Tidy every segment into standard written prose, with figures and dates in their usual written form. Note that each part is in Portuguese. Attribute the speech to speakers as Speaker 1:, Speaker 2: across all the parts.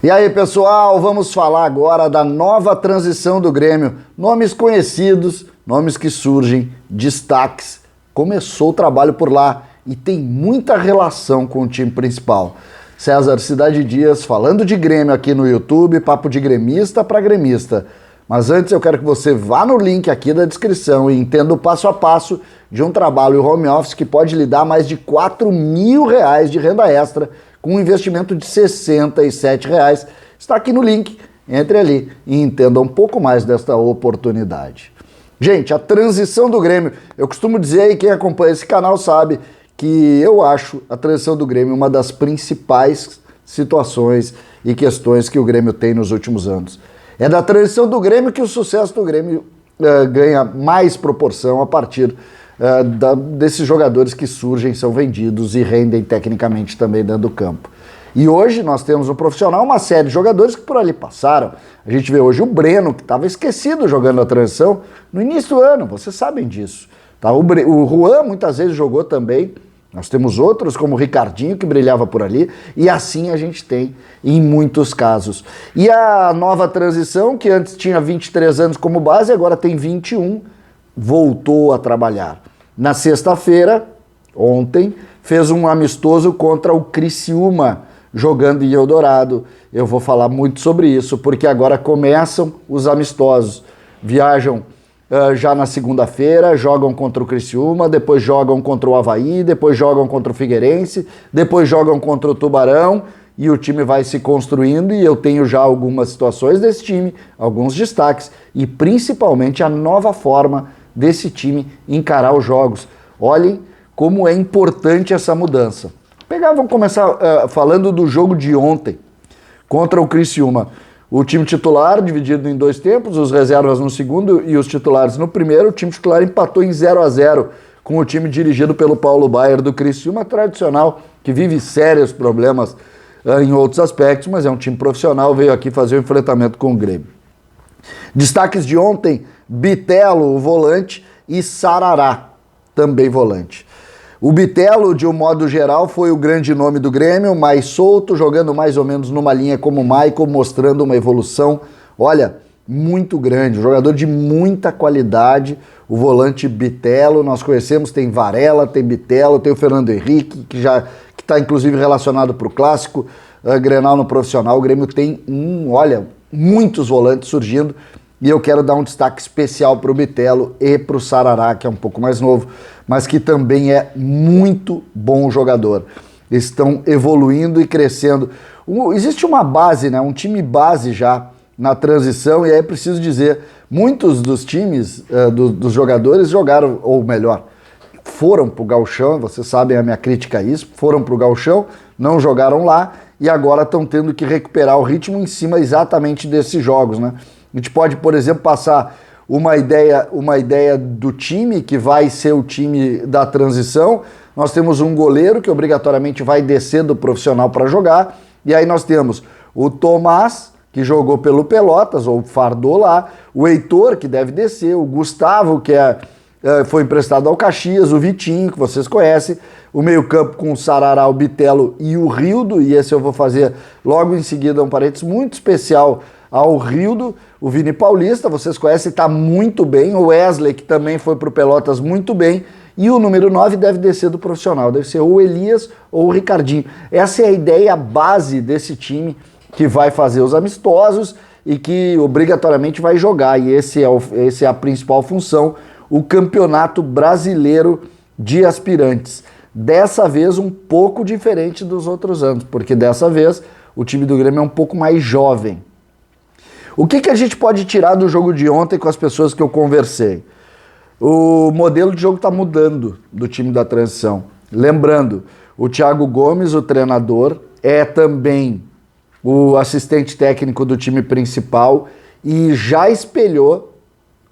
Speaker 1: E aí, pessoal, vamos falar agora da nova transição do Grêmio. Nomes conhecidos, nomes que surgem, destaques. Começou o trabalho por lá e tem muita relação com o time principal. César Cidade Dias falando de Grêmio aqui no YouTube, papo de gremista para gremista. Mas antes eu quero que você vá no link aqui da descrição e entenda o passo a passo de um trabalho home office que pode lhe dar mais de R$ 4.000 de renda extra com um investimento de R$ 67. Está aqui no link, entre ali e entenda um pouco mais desta oportunidade. Gente, a transição do Grêmio, eu costumo dizer, e quem acompanha esse canal sabe, que eu acho a transição do Grêmio uma das principais situações e questões que o Grêmio tem nos últimos anos. É da transição do Grêmio que o sucesso do Grêmio ganha mais proporção a partir desses jogadores que surgem, são vendidos e rendem tecnicamente também dentro do campo. E hoje nós temos no profissional uma série de jogadores que por ali passaram. A gente vê hoje o Breno, que estava esquecido jogando a transição no início do ano, vocês sabem disso. Tá? O Juan muitas vezes jogou também. Nós temos outros, como o Ricardinho, que brilhava por ali, e assim a gente tem em muitos casos. E a nova transição, que antes tinha 23 anos como base, agora tem 21, voltou a trabalhar. Na sexta-feira, ontem, fez um amistoso contra o Criciúma, jogando em Eldorado. Eu vou falar muito sobre isso, porque agora começam os amistosos. Viajam já na segunda-feira, jogam contra o Criciúma, depois jogam contra o Avaí, depois jogam contra o Figueirense, depois jogam contra o Tubarão, e o time vai se construindo, e eu tenho já algumas situações desse time, alguns destaques, e principalmente a nova forma desse time encarar os jogos. Olhem como é importante essa mudança. Vamos começar falando do jogo de ontem, contra o Criciúma. O time titular dividido em dois tempos, os reservas no segundo e os titulares no primeiro. O time titular empatou em 0-0 com o time dirigido pelo Paulo Baier do Criciúma, tradicional, que vive sérios problemas em outros aspectos, mas é um time profissional, veio aqui fazer o enfrentamento com o Grêmio. Destaques de ontem: Bitelo, o volante, e Sarará, também volante. O Bitelo, de um modo geral, foi o grande nome do Grêmio, mais solto, jogando mais ou menos numa linha como o Michael, mostrando uma evolução, olha, muito grande, um jogador de muita qualidade, o volante Bitelo, nós conhecemos, tem Varela, tem Bitelo, tem o Fernando Henrique, que está inclusive relacionado para o clássico Grenal no profissional. O Grêmio tem muitos volantes surgindo, e eu quero dar um destaque especial para o Bitelo e para o Sarará, que é um pouco mais novo, mas que também é muito bom jogador. Estão evoluindo e crescendo. Existe uma base, né? Um time base já na transição, e aí é preciso dizer, muitos dos times, dos jogadores jogaram, ou melhor, foram para o gauchão, vocês sabem a minha crítica a isso, foram para o gauchão, não jogaram lá, e agora estão tendo que recuperar o ritmo em cima exatamente desses jogos, né? A gente pode, por exemplo, passar uma ideia do time, que vai ser o time da transição. Nós temos um goleiro que obrigatoriamente vai descer do profissional para jogar, e aí nós temos o Tomás, que jogou pelo Pelotas, ou fardou lá, o Heitor, que deve descer, o Gustavo, que foi emprestado ao Caxias, o Vitinho, que vocês conhecem, o meio-campo com o Sarará, o Bitelo e o Rildo, e esse eu vou fazer logo em seguida um parênteses muito especial ao Rildo. O Vini Paulista, vocês conhecem, está muito bem, o Wesley, que também foi para o Pelotas, muito bem, e o número 9 deve descer do profissional, deve ser ou o Elias ou o Ricardinho. Essa é a ideia base desse time que vai fazer os amistosos e que obrigatoriamente vai jogar, e essa é a principal função, o Campeonato Brasileiro de Aspirantes. Dessa vez um pouco diferente dos outros anos, porque dessa vez o time do Grêmio é um pouco mais jovem. O que a gente pode tirar do jogo de ontem com as pessoas que eu conversei? O modelo de jogo está mudando do time da transição. Lembrando, o Thiago Gomes, o treinador, é também o assistente técnico do time principal e já espelhou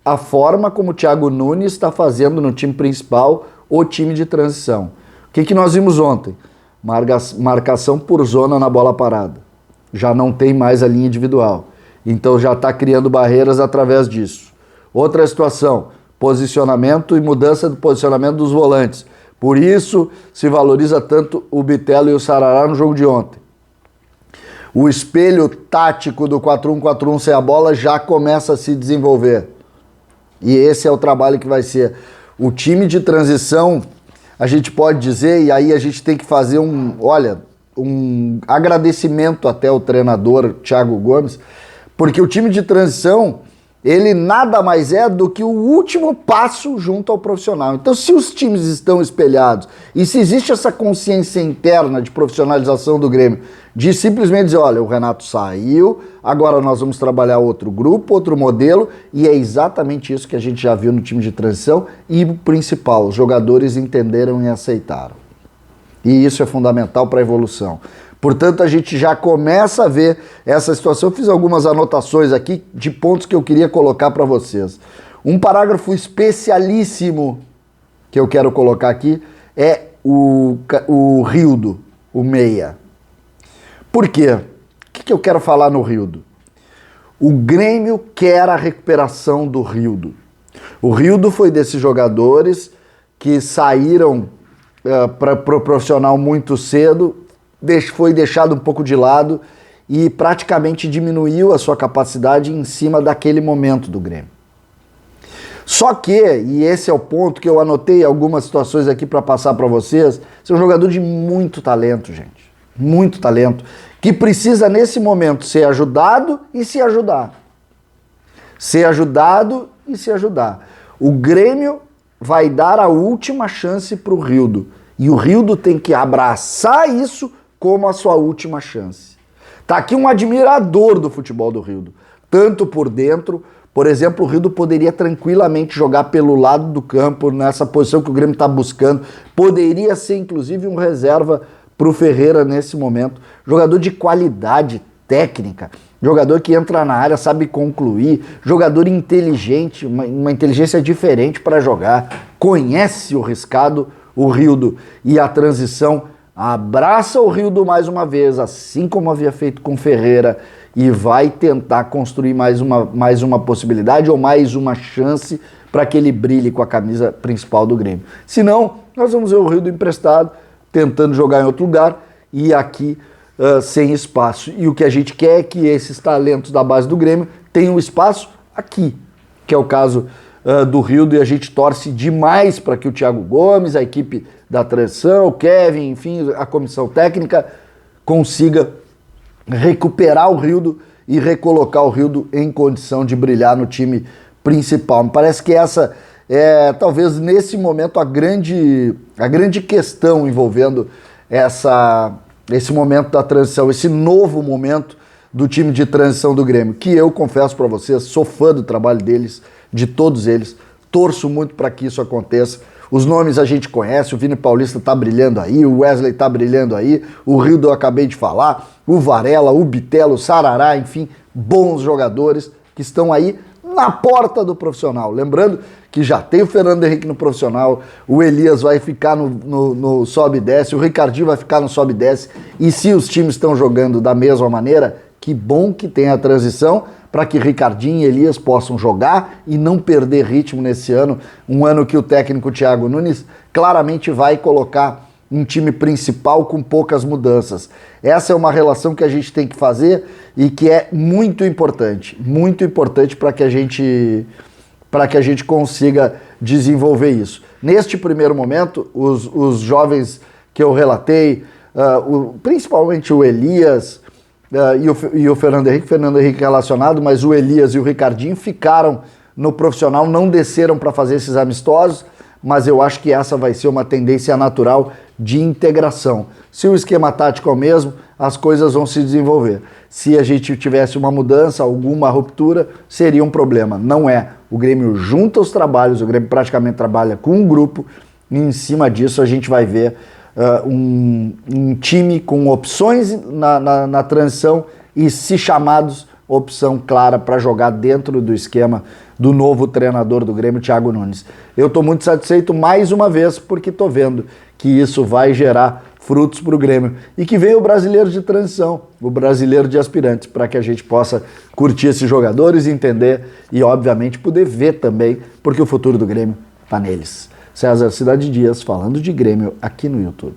Speaker 1: a forma como o Thiago Nunes está fazendo no time principal o time de transição. O que nós vimos ontem? Marcação por zona na bola parada. Já não tem mais a linha individual. Então já está criando barreiras através disso. Outra situação, posicionamento e mudança do posicionamento dos volantes. Por isso se valoriza tanto o Bitelo e o Sarará no jogo de ontem. O espelho tático do 4-1-4-1 sem a bola já começa a se desenvolver. E esse é o trabalho que vai ser. O time de transição, a gente pode dizer, e aí a gente tem que fazer um agradecimento até ao treinador Thiago Gomes, porque o time de transição, ele nada mais é do que o último passo junto ao profissional. Então, se os times estão espelhados e se existe essa consciência interna de profissionalização do Grêmio, de simplesmente dizer, olha, o Renato saiu, agora nós vamos trabalhar outro grupo, outro modelo, e é exatamente isso que a gente já viu no time de transição, e o principal, os jogadores entenderam e aceitaram. E isso é fundamental para a evolução. Portanto, a gente já começa a ver essa situação. Eu fiz algumas anotações aqui de pontos que eu queria colocar para vocês. Um parágrafo especialíssimo que eu quero colocar aqui é o Rildo, o meia. Por quê? O que eu quero falar no Rildo? O Grêmio quer a recuperação do Rildo. O Rildo foi desses jogadores que saíram para o profissional muito cedo, foi deixado um pouco de lado e praticamente diminuiu a sua capacidade em cima daquele momento do Grêmio. Só que, e esse é o ponto que eu anotei algumas situações aqui para passar para vocês, é um jogador de muito talento, gente. Muito talento, que precisa nesse momento ser ajudado e se ajudar. Ser ajudado e se ajudar. O Grêmio vai dar a última chance para o Rildo. E o Rildo tem que abraçar isso como a sua última chance. Tá aqui um admirador do futebol do Rildo, tanto por dentro, por exemplo, o Rildo poderia tranquilamente jogar pelo lado do campo, nessa posição que o Grêmio está buscando, poderia ser inclusive um reserva para o Ferreira nesse momento, jogador de qualidade técnica, jogador que entra na área, sabe concluir, jogador inteligente, uma inteligência diferente para jogar, conhece o riscado, o Rildo, e a transição. Abraça o Rildo mais uma vez, assim como havia feito com Ferreira, e vai tentar construir mais uma possibilidade ou mais uma chance para que ele brilhe com a camisa principal do Grêmio. Senão, nós vamos ver o Rildo emprestado, tentando jogar em outro lugar e aqui sem espaço. E o que a gente quer é que esses talentos da base do Grêmio tenham espaço aqui, que é o caso do Rildo, e a gente torce demais para que o Thiago Gomes, a equipe da transição, o Kevin, enfim, a comissão técnica consiga recuperar o Rildo e recolocar o Rildo em condição de brilhar no time principal. Me parece que essa é, talvez nesse momento, a grande questão envolvendo esse momento da transição, esse novo momento do time de transição do Grêmio, que eu confesso para vocês, sou fã do trabalho deles, de todos eles, torço muito para que isso aconteça. Os nomes a gente conhece, o Vini Paulista tá brilhando aí, o Wesley tá brilhando aí, o Rildo eu acabei de falar, o Varela, o Bitelo, o Sarará, enfim, bons jogadores que estão aí na porta do profissional. Lembrando que já tem o Fernando Henrique no profissional, o Elias vai ficar no sobe e desce, o Ricardinho vai ficar no sobe e desce, e se os times estão jogando da mesma maneira, que bom que tem a transição, para que Ricardinho e Elias possam jogar e não perder ritmo nesse ano, um ano que o técnico Thiago Nunes claramente vai colocar um time principal com poucas mudanças. Essa é uma relação que a gente tem que fazer e que é muito importante para que a gente consiga desenvolver isso. Neste primeiro momento, os jovens que eu relatei, principalmente o Elias, e o Fernando Henrique relacionado, mas o Elias e o Ricardinho ficaram no profissional, não desceram para fazer esses amistosos, mas eu acho que essa vai ser uma tendência natural de integração. Se o esquema tático é o mesmo, as coisas vão se desenvolver. Se a gente tivesse uma mudança, alguma ruptura, seria um problema. Não é. O Grêmio junta os trabalhos, o Grêmio praticamente trabalha com um grupo, e em cima disso a gente vai ver um time com opções na transição e, se chamados, opção clara para jogar dentro do esquema do novo treinador do Grêmio, Thiago Nunes. Eu estou muito satisfeito mais uma vez porque estou vendo que isso vai gerar frutos para o Grêmio e que venha o brasileiro de transição, o brasileiro de aspirantes, para que a gente possa curtir esses jogadores, entender e, obviamente, poder ver também, porque o futuro do Grêmio está neles. César Cidade Dias, falando de Grêmio aqui no YouTube.